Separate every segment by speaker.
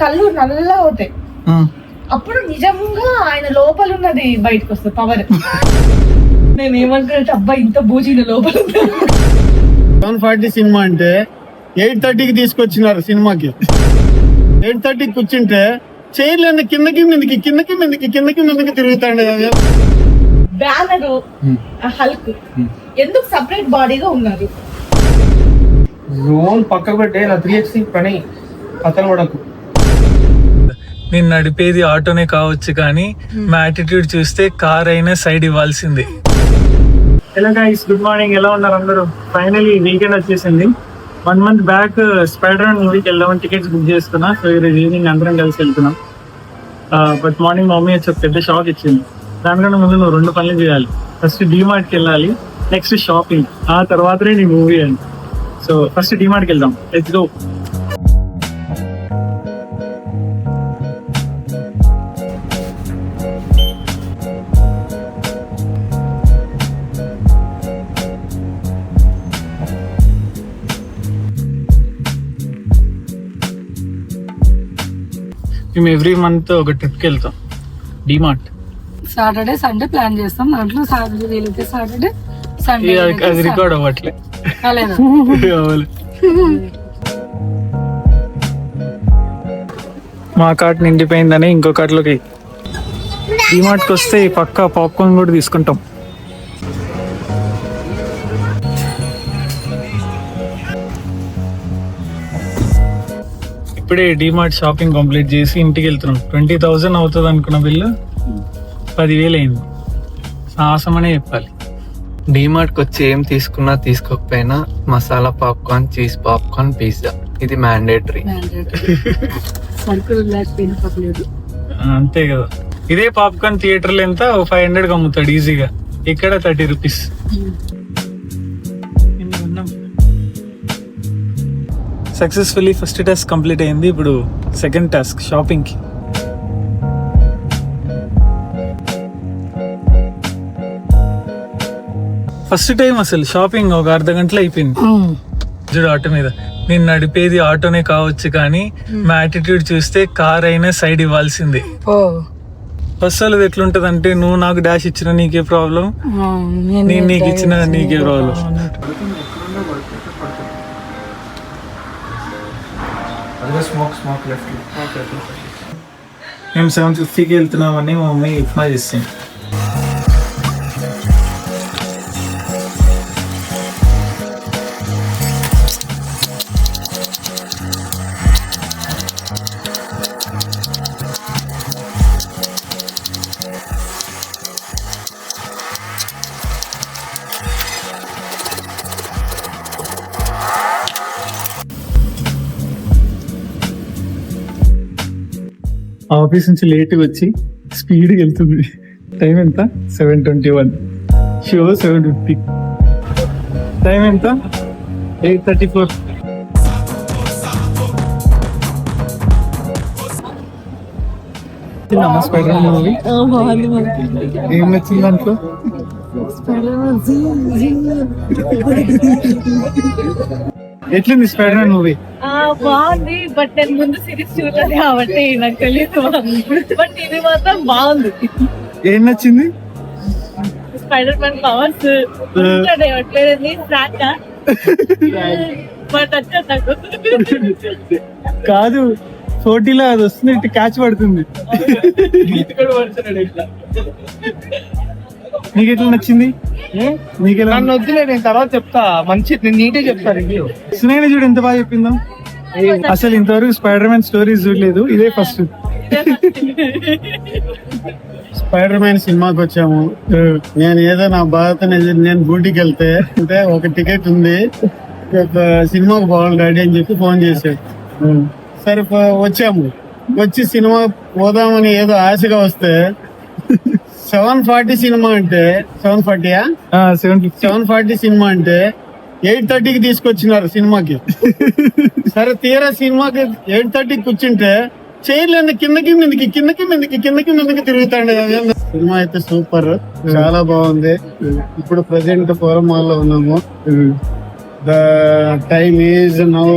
Speaker 1: కళ్ళు నల్లగా అవుతాయి. అప్పుడు నిజంగా ఆయన లోపల ఉన్నది బయటకు వస్తుంది పవర్. నేను ఏమనుకున్నట్టు అబ్బాయి ఇంత బూజీ లోపల
Speaker 2: 740 సినిమా అంటే 8:30కి తీసుకొచ్చినారు సినిమాకి. 8:30కి కూర్చుంటే చైర్లన్నీ కిందకి మీదకి తిరుగుతాండే.
Speaker 1: బ్యానరు హల్క్ ఎందుకు సపరేట్ బాడీగా ఉన్నారు?
Speaker 3: జోన్ పక్కకు పెట్టే నా 3x పని అతను కూడా.
Speaker 4: నేను నడిపేది ఆటోనే కావచ్చు కానీ మా యాటిట్యూడ్ చూస్తే కార్ అయినా సైడ్ ఇవ్వాల్సిందే.
Speaker 5: Hello guys, good morning. ఎలా ఉన్నారు అందరూ? ఫైనలీ వీకెండ్ వచ్చేసింది. 1 month బ్యాక్ స్పైడర్ మ్యాన్ మూవీకి వెళ్దామని టికెట్స్ బుక్ చేసుకున్నా. సో ఈరోజు ఈవినింగ్ అందరం కలిసి వెళ్తున్నాం. బట్ మార్నింగ్ మమ్మీ వచ్చి ఒక పెద్ద షాక్ ఇచ్చింది. దానికన్నా ముందు నువ్వు 2 పనులు చేయాలి. ఫస్ట్ డీమార్ట్కి వెళ్ళాలి, నెక్స్ట్ షాపింగ్, ఆ తర్వాతనే నీ మూవీ అని. సో ఫస్ట్ డీమార్ట్కి వెళ్దాం, లెట్స్ గో.
Speaker 4: మేము ఎవ్రీ మంత్ ఒక ట్రిప్కి వెళ్తాం డిమార్ట్.
Speaker 6: సాటర్డే సండే ప్లాన్ చేస్తాం. దాంట్లో సాటర్డే వీలైతే సాటర్డే, సండే
Speaker 4: అది రికార్డ్ అవ్వట్లే. మా కార్ట్ నిండిపోయిందని ఇంకో కార్ట్లోకి డిమార్ట్కి వస్తే పక్కా పాప్కార్న్ కూడా తీసుకుంటాం. ఇప్పుడే డిమార్ట్ షాపింగ్ కంప్లీట్ చేసి ఇంటికి వెళ్తున్నాం. 20,000 అవుతుంది అనుకున్న బిల్లు 10,000 అయింది. సాహసమనే చెప్పాలి.
Speaker 7: డీమార్ట్కి వచ్చి ఏం తీసుకున్నా తీసుకోకపోయినా masala popcorn, cheese popcorn, pizza ఇది మ్యాండేటరీ.
Speaker 4: అంతే కదా. ఇదే పాప్కార్న్ థియేటర్లో ఎంత 500కి అమ్ముతాడు ఈజీగా, ఇక్కడ 30 rupees. Successfully first task complete అయింది. ఇప్పుడు సెకండ్ టాస్క్ షాపింగ్కి. ఫస్ట్ టైం అసలు షాపింగ్ ఒక అర్ధ గంటలో అయిపోయింది. చూడు ఆటో మీద. నేను నడిపేది ఆటోనే కావచ్చు కానీ మా యాటిట్యూడ్ చూస్తే కార్ అయినా సైడ్ ఇవ్వాల్సిందే. బస్సు వాళ్ళది ఎట్లుంటది అంటే, నువ్వు నాకు డాష్ ఇచ్చిన నీకే ప్రాబ్లం, నేను నీకు ఇచ్చిన నీకే ప్రాబ్లం. మేము 750కి వెళ్తున్నామని మా మమ్మీ ఉప్మా చేస్తాం. ఆఫీస్ నుంచి లేట్గా వచ్చి స్పీడ్గా వెళ్తుంది. టైం ఎంత? 7:21. షో 7:50. టైం ఎంత? 8:34. స్పైడర్ మ్యాన్ మూవీ ఏం నచ్చింది దాంట్లో? ఎట్లుంది స్పైడర్ మ్యాన్ మూవీ?
Speaker 1: బాగుంది, బట్ నేను ముందు సిరీస్ చూడలేదు కాబట్టి నాకు తెలియదు. బట్ ఇది మాత్రం బాగుంది.
Speaker 4: ఏం నచ్చింది?
Speaker 1: స్పైడర్ మ్యాన్ పవర్స్ బట్ వచ్చా నాకు
Speaker 4: కాదు, 40లో అది వస్తుంది, ఇటు క్యాచ్ పడుతుంది. నీకు ఎట్లా నచ్చింది?
Speaker 3: నన్ను వద్దులే, నేను తర్వాత చెప్తా. మంచి నేను నీట్గా చెప్తా రివ్యూ.
Speaker 4: సునైన చూడు ఎంత బాగా చెప్పిందో. అసలు ఇంతవరకు స్పైడర్ మ్యాన్ స్టోరీస్ చూడలేదు, ఇదే ఫస్ట్.
Speaker 2: స్పైడర్ మ్యాన్ సినిమాకి వచ్చాము. నేను ఏదో నా బాధ, నేను డ్యూటీకి వెళ్తే అంటే ఒక టికెట్ ఉంది, ఒక సినిమాకి పోవాలి డాడీ అని చెప్పి ఫోన్ చేశాడు. సరే వచ్చాము. వచ్చి సినిమా పోదామని ఏదో ఆశగా వస్తే 740 సినిమా అంటే 740 సినిమా అంటే 8:30కి తీసుకొచ్చినారు సినిమాకి. సరే తీరా సినిమాకి 8:30కి కూర్చుంటే చైర్లన్నీ కిందకి మీదకి తిరుగుతాండే. సినిమా అయితే సూపర్, చాలా బాగుంది. ఇప్పుడు ప్రెసెంట్ ఫోరం మాల్ లో ఉన్నాము. The time is now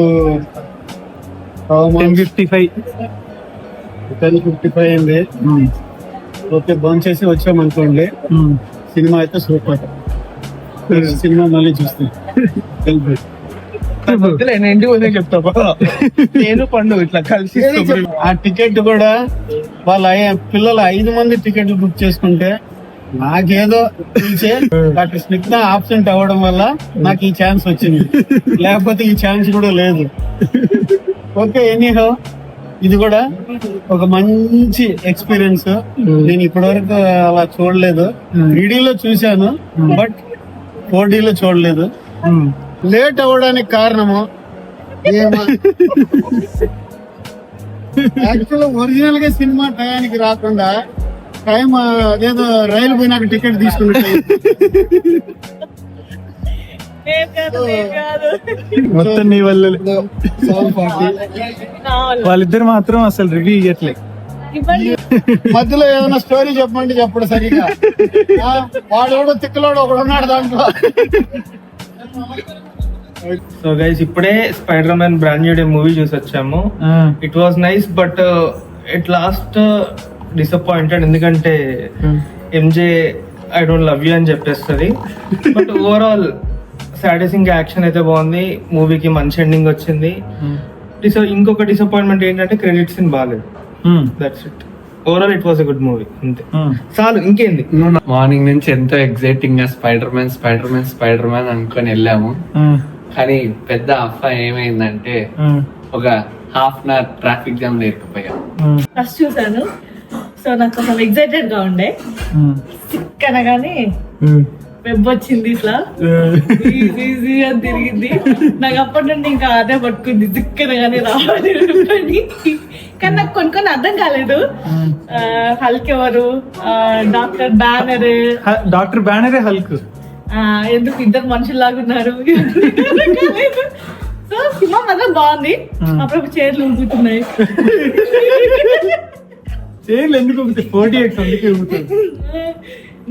Speaker 4: 10:55.
Speaker 2: 10:55 అయింది. ఓకే బంద్ చేసి వచ్చామనుకోండి, సినిమా అయితే సూపర్. సినిమా మళ్ళీ చూస్తాం.
Speaker 3: నేను ఇంటికి పోతే చెప్తా. నేను పండు ఇట్లా కలిసి
Speaker 2: ఆ టికెట్ కూడా వాళ్ళ పిల్లలు 5 మంది టికెట్లు బుక్ చేసుకుంటే నాకేదో చూసే డాక్టర్ స్నిగ్ధ ఆబ్సెంట్ అవ్వడం వల్ల నాకు ఈ ఛాన్స్ వచ్చింది, లేకపోతే ఈ ఛాన్స్ కూడా లేదు. ఓకే ఎనీహౌ ఇది కూడా ఒక మంచి ఎక్స్పీరియన్స్. నేను ఇప్పటివరకు అలా చూడలేదు. 3Dలో చూశాను బట్ 4Dలో చూడలేదు. లేట్ అవ్వడానికి కారణము యాక్చువల్ ఒరిజినల్ గా సినిమా టయానికి రాకుండా టైం అదేదో రైలు పోయినాక టికెట్ తీసుకున్నట్టు.
Speaker 4: మొత్తం నీ వల్ల. వాళ్ళిద్దరు మాత్రం అసలు రివ్యూ ఇవ్వట్లే.
Speaker 2: మధ్యలో ఏదైనా స్టోరీ చెప్పమంటే చెప్పడు సరిగా. వాడు తిక్కలోడు ఒకడు ఉన్నాడు దాంట్లో.
Speaker 3: సో గైస్ ఇప్పుడే Spider Man brand new day movie చూసి వచ్చాము. It was nice but it last disappointed, ఎందుకంటే MJ I don't love you అని చెప్పేస్తుంది. బట్ ఓవరాల్ సాటిస్ఫైయింగ్ యాక్షన్ అయితే బాగుంది. మూవీకి మంచి ఎండింగ్ వచ్చింది. ఇంకొక డిసప్పాయింట్మెంట్ ఏంటంటే క్రెడిట్స్ బాగాలేదు. That's it. Overall it was a good movie. అంతే చాలు, ఇంకేంది.
Speaker 7: మార్నింగ్ నుంచి ఎంతో ఎగ్జైటింగ్ గా స్పైడర్ మ్యాన్ అనుకొని వెళ్ళాము. కానీ పెద్ద అఫ్ఫా ఏమైందంటే ఒక ½ అవర్ ట్రాఫిక్ జామ్ లేకపోయాం.
Speaker 1: ఫస్ట్ చూసాను, సో నాకు కొంచెం ఎక్సైటెడ్ గా ఉండే. సిక్ అనగానే వెబ్ వచ్చింది, ఇట్లా ఈజీ అని తిరిగింది. నాకు అప్పటి నుండి ఇంకా అదే పట్టుకుంది, సిక్ అనగానే రావాలి. కానీ నాకు కొన్ని అర్థం కాలేదు. హల్క్ ఎవరు,
Speaker 4: డాక్టర్ బ్యానరే హల్క్,
Speaker 1: ఎందుకు ఇద్దరు మనుషుల్లాగా ఉన్నారు. సో సినిమా మాత్రం బాగుంది. అప్పుడు చైర్లు ఊగుతున్నాయి.
Speaker 4: చైర్లు ఎందుకు 48 అందుకే ఊగుతుంది.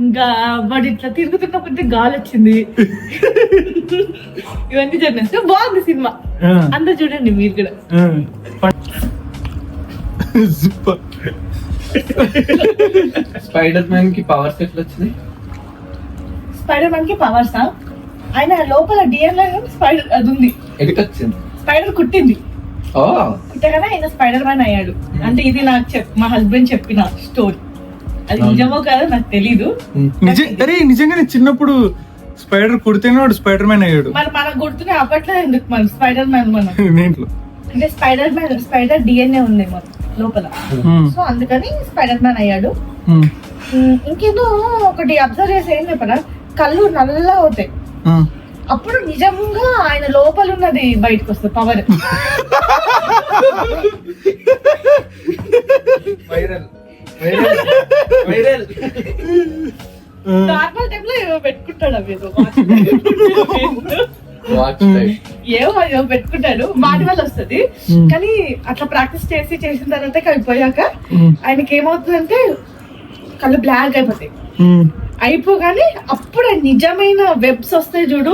Speaker 1: ఇంకా బట్ ఇట్లా తిరుగుతున్నప్పుడు గాలి వచ్చింది. ఇవన్నీ జరిగినాయి. బాగుంది సినిమా, అందరు చూడండి మీరు కూడా.
Speaker 7: స్పైడర్ మ్యాన్ కి పవర్స్ ఎట్లా వచ్చినాయి?
Speaker 1: స్పైడర్ మ్యాన్ కి పవర్స్ ఆయన లోపల డిఎన్ఏ స్పైడర్ అది ఉంది.
Speaker 7: ఎక్కడొచ్చింది?
Speaker 1: స్పైడర్ కుట్టింది. కుట్టగానే ఆయన స్పైడర్ మ్యాన్ అయ్యాడు. అంటే ఇది నాకు మా హస్బెండ్ చెప్పిన స్టోరీ. అది నిజమో కాదో నాకు తెలీదు.
Speaker 4: నిజంగానే చిన్నప్పుడు స్పైడర్ కుడితేనే వాడు స్పైడర్ మ్యాన్ అయ్యాడు.
Speaker 1: మరి మనకు గుర్తునే అప్పట్లో ఎందుకు మన స్పైడర్ మ్యాన్ మనం
Speaker 4: దేంట్లో
Speaker 1: అంటే స్పైడర్ డిఎన్ఏ ఉంది మన లోపల. సో అందుకని స్పైడర్ మ్యాన్ అయ్యాడు. ఇంకేదో ఒకటి అబ్జర్వ్ చేసి ఏం చెప్పరా, కళ్ళు నల్లగా అవుతాయి. అప్పుడు నిజంగా ఆయన లోపల ఉన్నది బయటకు వస్తుంది, పవర్. నార్మల్ టైమ్ లో ఏమో పెట్టుకుంటాడు, అవి ఏమో పెట్టుకుంటాడు, వాటి వల్ల వస్తుంది. కానీ అట్లా ప్రాక్టీస్ చేసిన తర్వాత అయిపోయాక ఆయనకి ఏమవుతుందంటే కళ్ళు బ్లాక్ అయిపోతాయి. అయిపోగానే అప్పుడు నిజమైన వెబ్స్ వస్తాయి చూడు,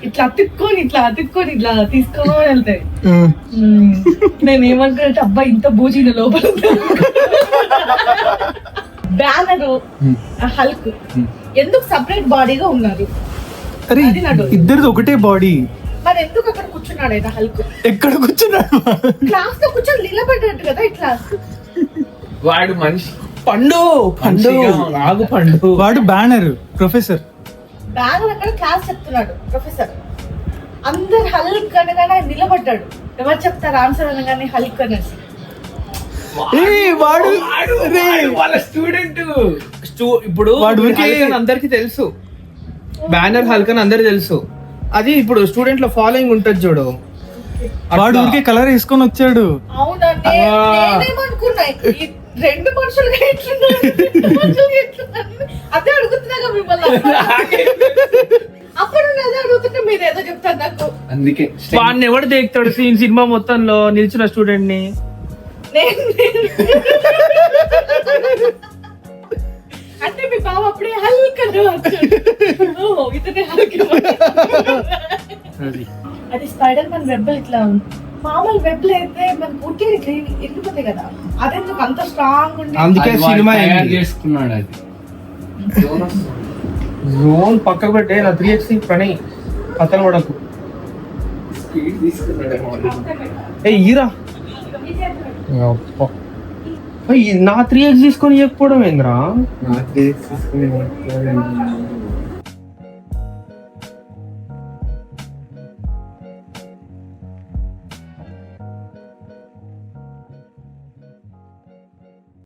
Speaker 1: ఇట్లా అతుక్కొని ఇట్లా తీసుకోని వెళ్తాయి. నేను ఏమనుకున్నట్టు అబ్బాయి ఇంత బూజీ లోపల బ్యానర్ హల్క్ ఎందుకు సపరేట్ బాడీగా ఉన్నారు?
Speaker 4: ఇద్దరిది ఒకటే బాడీ.
Speaker 1: మరి ఎందుకు అక్కడ కూర్చున్నాడు ఆయన హల్క్?
Speaker 4: ఎక్కడ కూర్చున్నాడు?
Speaker 1: క్లాస్ లో కూర్చొని నిలబడ్డట్టు కదా ఇట్లా.
Speaker 7: వాడు మనిషి
Speaker 3: పండు ఆగు పండు.
Speaker 4: వాడు బ్యానర్ ప్రొఫెసర్.
Speaker 1: బ్యానర్ అక్కడ క్లాస్ చెప్తున్నాడు ప్రొఫెసర్. అందరు హల్క్ అనగానే నిలబడ్డాడు. ఎవరు చెప్తారు ఆన్సర్ అనగానే హల్క్ అనేసి.
Speaker 3: వాడు వాళ్ళ స్టూడెంట్. ఇప్పుడు అందరికి తెలుసు, బ్యానర్ హల్క్ అని అందరికి తెలుసు. అది ఇప్పుడు స్టూడెంట్ లో ఫాలోయింగ్ ఉంటది చూడు.
Speaker 4: వాడు ఊరికే కలర్ వేసుకొని వచ్చాడు.
Speaker 1: అవునండి, నేనేమనుకున్నా రెండు మనుషులుగా అదే అడుగుతున్నా మిమ్మల్ని. అప్పుడు అదే అడుగుతుంటే మీరు ఏదో చెప్తారు నాకు.
Speaker 7: అందుకే
Speaker 3: వాడిని ఎవడు దేకుతాడు సినిమా మొత్తంలో నిల్చున్న స్టూడెంట్ ని?
Speaker 1: అంటే మీ బావ అప్పుడే హల్క్ ఇతనే హల్క్. అది స్పైడర్ మ్యాన్ వెబ్ ఇట్లా మామూలు వెబ్ లో అయితే మనకు ఉట్టి వెళ్ళిపోతాయి కదా, అదెందుకు అంత స్ట్రాంగ్ ఉండి
Speaker 3: అందుకే
Speaker 7: అది వాడు
Speaker 3: సినిమా
Speaker 7: తయారు చేసుకున్నాడు అది.
Speaker 3: జోన్ పక్కకు పెట్టే నా 3x ప్రణయ్ కథలు పడకు.
Speaker 7: స్పీడ్ తీసుకున్నాడేమో.
Speaker 3: ఏ ఈరా నా 3x తీసుకొని చెప్పడం ఏంద్రా?
Speaker 7: నా 3x తీసుకుని